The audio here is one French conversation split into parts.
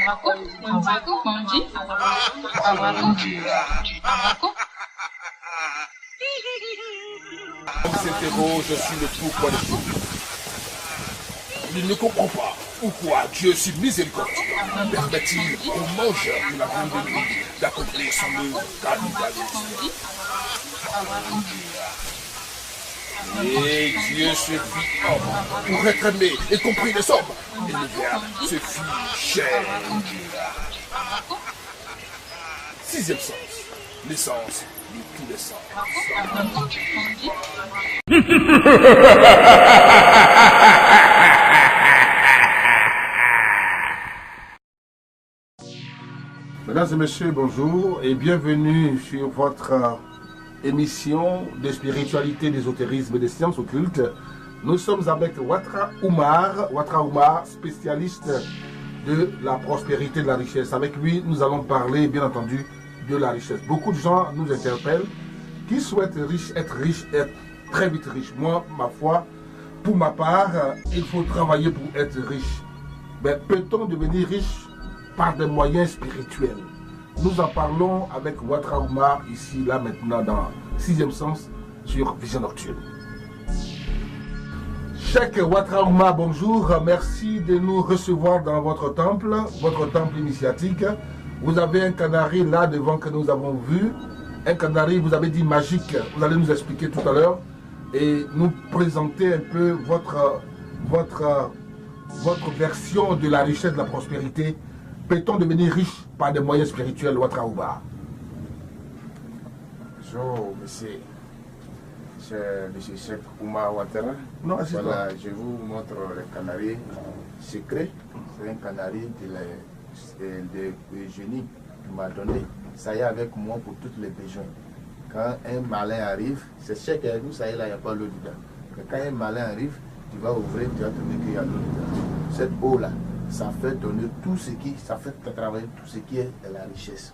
On s'interroge sur le pourquoi de tout. Il ne comprend pas pourquoi Dieu si miséricordieux permet-il aux mangeurs de la viande de lui d'accomplir son œuvre cannibalisme. Et Dieu se fit homme pour être aimé et compris les hommes. Et le Verbe se fit chair. Sixième sens, l'essence de tous les sens. Mesdames et messieurs, bonjour et bienvenue sur votre émission de spiritualité, d'ésotérisme et des sciences occultes. Nous sommes avec Ouattara Oumar, spécialiste de la prospérité, de la richesse. Avec lui, nous allons parler, bien entendu, de la richesse. Beaucoup de gens nous interpellent qui souhaitent être riches, être très vite riches. Moi, ma foi, pour ma part, il faut travailler pour être riche. Mais peut-on devenir riche par des moyens spirituels? Nous en parlons avec Ouattara Oumar, ici, là, maintenant, dans Sixième Sens, sur Vision Nocturne. Cheikh Ouattara Oumar, bonjour. Merci de nous recevoir dans votre temple initiatique. Vous avez un canari là devant que nous avons vu. Un canari, vous avez dit magique. Vous allez nous expliquer tout à l'heure et nous présenter un peu votre version de la richesse, de la prospérité. Peut-on devenir riche par des moyens spirituels, Ouattara Oumar? Bonjour, monsieur. Monsieur Cheikh Oumar Ouattara. Non, voilà, je vous montre le canari secret. C'est un canari de génie qui m'a donné. Ça y est avec moi pour tous les besoins. Quand un malin arrive, c'est Cheikh avec nous, ça y est là, il n'y a pas l'eau dedans. Mais quand un malin arrive, tu vas ouvrir, tu vas trouver qu'il y a l'eau dedans. Cette eau-là, ça fait donner tout ce qui, ça fait travailler tout ce qui est de la richesse.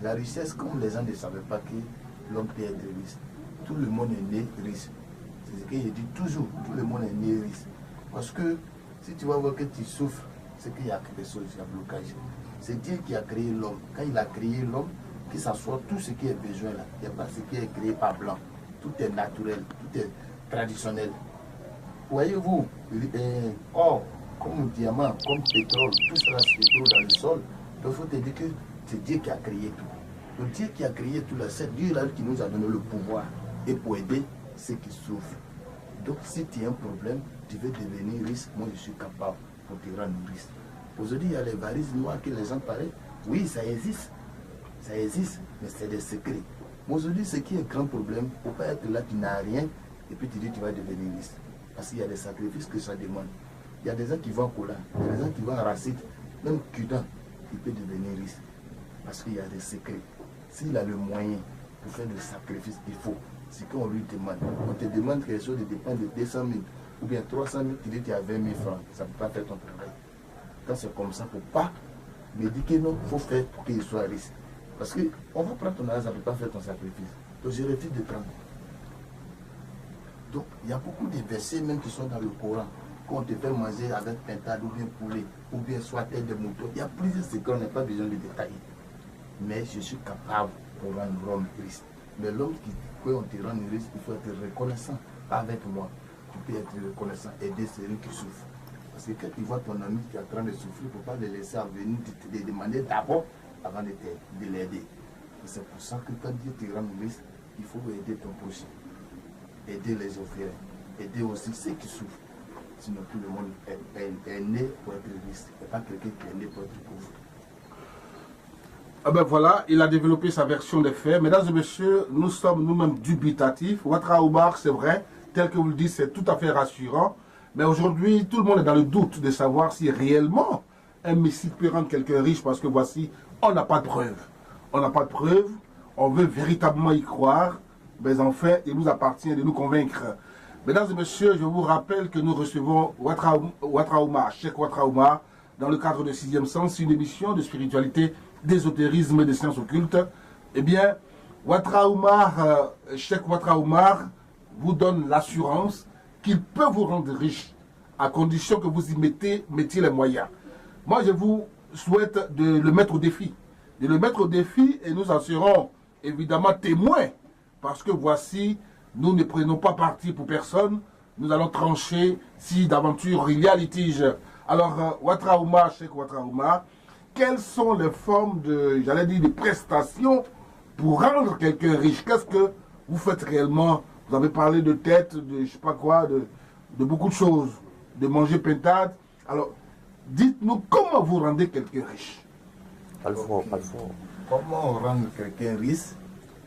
La richesse, comme les gens ne savaient pas que l'homme peut être riche, tout le monde est né riche. C'est ce que je dis toujours, tout le monde est né riche. Parce que si tu vas voir que tu souffres, c'est qu'il y a quelque chose, il y a un blocage. C'est Dieu qui a créé l'homme. Quand il a créé l'homme, que ce soit tout ce qui est besoin là, il n'y a pas ce qui est créé par blanc. Tout est naturel, tout est traditionnel. Voyez-vous, or, comme diamant, comme pétrole, tout cela se trouve dans le sol. Donc il faut te dire que c'est Dieu qui a créé tout. Le Dieu qui a créé tout là, c'est Dieu là qui nous a donné le pouvoir et pour aider ceux qui souffrent. Donc si tu as un problème, tu veux devenir riche, moi je suis capable pour te rendre riche. Aujourd'hui, il y a les varices noires que les gens parlent. Oui, ça existe, mais c'est des secrets. Mais aujourd'hui, ce qui est un grand problème, il ne faut pas être là, tu n'as rien, et puis tu dis tu vas devenir riche. Parce qu'il y a des sacrifices que ça demande. Il y a des gens qui vont à Kola, il y a des gens qui vont à Racide, même Kudan, il peut devenir riche. Parce qu'il y a des secrets. S'il a le moyen pour faire des sacrifices, il faut. C'est qu'on lui demande. On te demande quelque chose de dépendre de 200 000 ou bien 300 000, tu dis tu as 20 000 francs, ça ne peut pas faire ton travail. Quand c'est comme ça, il ne faut pas me dire que non, il faut faire pour qu'il soit riche. Parce qu'on va prendre ton argent, ça ne peut pas faire ton sacrifice. Donc je refuse de prendre. Donc il y a beaucoup de versets même qui sont dans le Coran. Quand on te fait manger avec pintade ou bien poulet, ou bien soit tête de mouton, il y a plusieurs secrets, on n'a pas besoin de détailler. Mais je suis capable pour rendre l'homme riche. Mais l'homme qui peut on te rendre riche, il faut être reconnaissant. Avec moi, tu peux être reconnaissant, aider ceux qui souffrent. Parce que quand tu vois ton ami qui est en train de souffrir, il ne faut pas le laisser venir te demander d'abord avant de l'aider. C'est pour ça que quand Dieu te rend riche, il faut aider ton prochain, aider les orphelins, aider aussi ceux qui souffrent. Sinon tout le monde est né pour être riche, et pas quelqu'un qui est né pour être pauvre. Ah ben voilà, il a développé sa version des faits. Mesdames et messieurs, nous sommes nous-mêmes dubitatifs. Ouattara Oumar, c'est vrai, tel que vous le dites, c'est tout à fait rassurant. Mais aujourd'hui, tout le monde est dans le doute de savoir si réellement un messie peut rendre quelqu'un riche, parce que voici, on n'a pas de preuves. On n'a pas de preuves, on veut véritablement y croire, mais enfin, il nous appartient de nous convaincre. Mesdames et messieurs, je vous rappelle que nous recevons Ouattara Oumar, Cheikh Ouattara Oumar, dans le cadre de Sixième Sens, une émission de spiritualité, d'ésotérisme et des sciences occultes. Eh bien, Ouattara Oumar, Cheikh Ouattara Oumar, vous donne l'assurance qu'il peut vous rendre riche, à condition que vous y mettiez les moyens. Moi, je vous souhaite de le mettre au défi. De le mettre au défi et nous en serons évidemment témoins. Parce que voici, nous ne prenons pas parti pour personne. Nous allons trancher si d'aventure il y a litige. Alors, Ouattara, Cheikh Ouattara, quelles sont les formes de, j'allais dire, de prestations pour rendre quelqu'un riche? Qu'est-ce que vous faites réellement? Vous avez parlé de tête, de je sais pas quoi, de beaucoup de choses, de manger pintade. Alors, dites-nous comment vous rendez quelqu'un riche. Pas le fond. Comment on rend quelqu'un riche?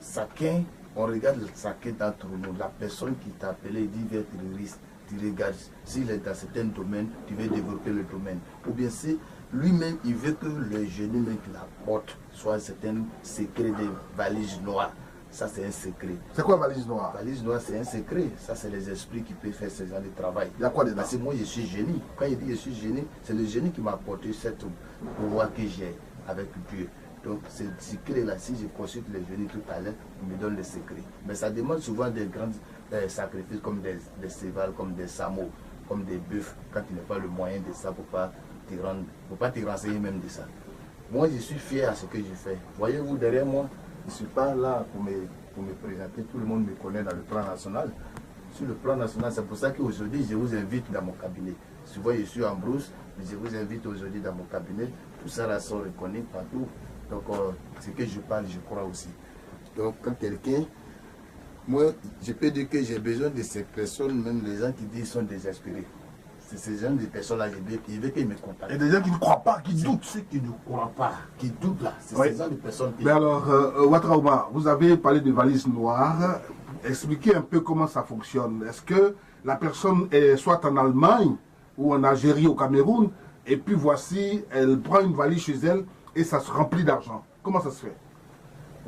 Chacun, on regarde chacun d'entre nous. La personne qui t'a appelé dit veut être riche. Tu regardes, s'il est dans certains domaines, tu veux développer le domaine. Ou bien si lui-même, il veut que le jeune même qui l'apporte soit certains secrets des valises noires. Ça, c'est un secret. C'est quoi valise noire? Valise noire, c'est un secret. Ça, c'est les esprits qui peuvent faire ce genre de travail. Il y a quoi dedans? Parce que moi, je suis génie. Quand il dit je suis génie, c'est le génie qui m'a apporté cette pouvoir que j'ai avec Dieu. Donc, ce secret-là, si je consulte les génies tout à l'heure, il me donne le secret. Mais ça demande souvent des grands sacrifices comme des cévales, comme des samots, comme des bœufs, quand tu n'as pas le moyen de ça pour pas te renseigner même de ça. Moi, je suis fier à ce que je fais. Voyez-vous, derrière moi, je ne suis pas là pour me présenter. Tout le monde me connaît dans le plan national. Sur le plan national, c'est pour ça qu'aujourd'hui, je vous invite dans mon cabinet. Souvent, je suis en brousse, mais je vous invite aujourd'hui dans mon cabinet. Tout ça, là, sont reconnus partout. Donc, ce que je parle, je crois aussi. Donc, quand quelqu'un... Moi, je peux dire que j'ai besoin de ces personnes, même les gens qui disent qu'ils sont désespérés. C'est ces gens de personnes-là, je veux qu'ils me contactent. Et des gens qui ne croient pas, qui doutent. Ceux qui ne croient pas, qui doutent là. C'est ces gens de personnes qui... Mais alors, Ouattara, vous avez parlé de valise noire. Expliquez un peu comment ça fonctionne. Est-ce que la personne est soit en Allemagne ou en Algérie, au Cameroun, et puis voici, elle prend une valise chez elle et ça se remplit d'argent? Comment ça se fait?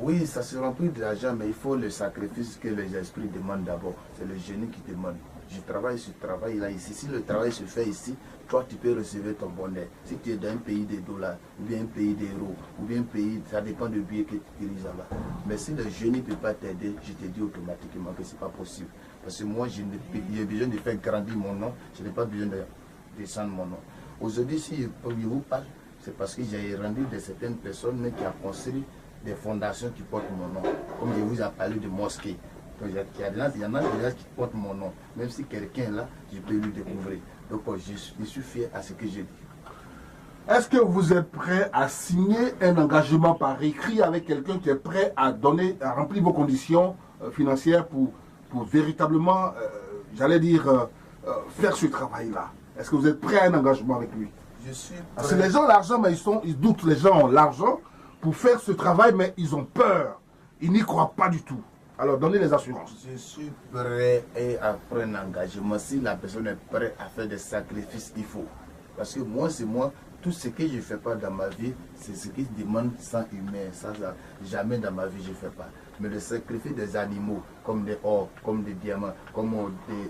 Oui, ça se remplit d'argent, mais il faut le sacrifice que les esprits demandent d'abord. C'est le génie qui demande. Je travaille ce travail-là ici. Si le travail se fait ici, toi, tu peux recevoir ton bonheur. Si tu es dans un pays de dollars, ou bien un pays d'euros, ou bien un pays, ça dépend du billet que tu diriges là-bas. Mais si le génie ne peut pas t'aider, je te dis automatiquement que ce n'est pas possible. Parce que moi, j'ai besoin de faire grandir mon nom, je n'ai pas besoin de descendre mon nom. Aujourd'hui, si je vous parle, c'est parce que j'ai rendu de certaines personnes qui ont construit des fondations qui portent mon nom. Comme je vous ai parlé de mosquées. Donc, il y en a déjà qui portent mon nom. Même si quelqu'un là, je peux lui découvrir. Donc je suis fier à ce que j'ai dit. Est-ce que vous êtes prêt à signer un engagement par écrit avec quelqu'un qui est prêt à donner, à remplir vos conditions financières pour véritablement, j'allais dire, faire ce travail-là? Est-ce que vous êtes prêt à un engagement avec lui? Je suis prêt. Parce que les gens ont l'argent, mais ils doutent. Les gens ont l'argent pour faire ce travail, mais ils ont peur. Ils n'y croient pas du tout. Alors, donnez les assurances. Je suis prêt à prendre un engagement. Si la personne est prête à faire des sacrifices, il faut. Parce que moi, c'est moi. Tout ce que je ne fais pas dans ma vie, c'est ce qui demande sang humain. Ça, jamais dans ma vie, je ne fais pas. Mais le sacrifice des animaux, comme des or, comme des diamants, comme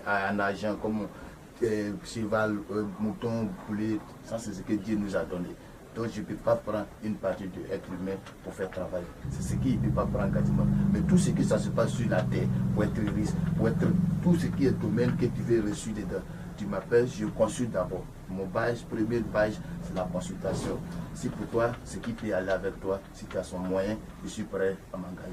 un argent, comme cheval, mouton, poulet, ça, c'est ce que Dieu nous a donné. Donc je ne peux pas prendre une partie de l'être humain pour faire travail. C'est ce qu'il ne peut pas prendre quasiment. Mais tout ce qui ça se passe sur la terre, pour être riche, pour être tout ce qui est domaine que tu veux reçu dedans, tu m'appelles, je consulte d'abord. Mon page, première page, c'est la consultation. Si pour toi, ce qui peut aller avec toi, si tu as son moyen, je suis prêt à m'engager.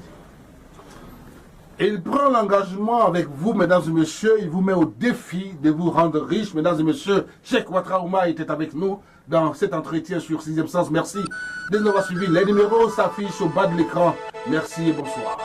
Il prend l'engagement avec vous, mesdames et messieurs. Il vous met au défi de vous rendre riche. Mesdames et messieurs, Cheikh Ouattara était avec nous dans cet entretien sur 6e Sens. Merci de nous avoir suivis. Les numéros s'affichent au bas de l'écran. Merci et bonsoir.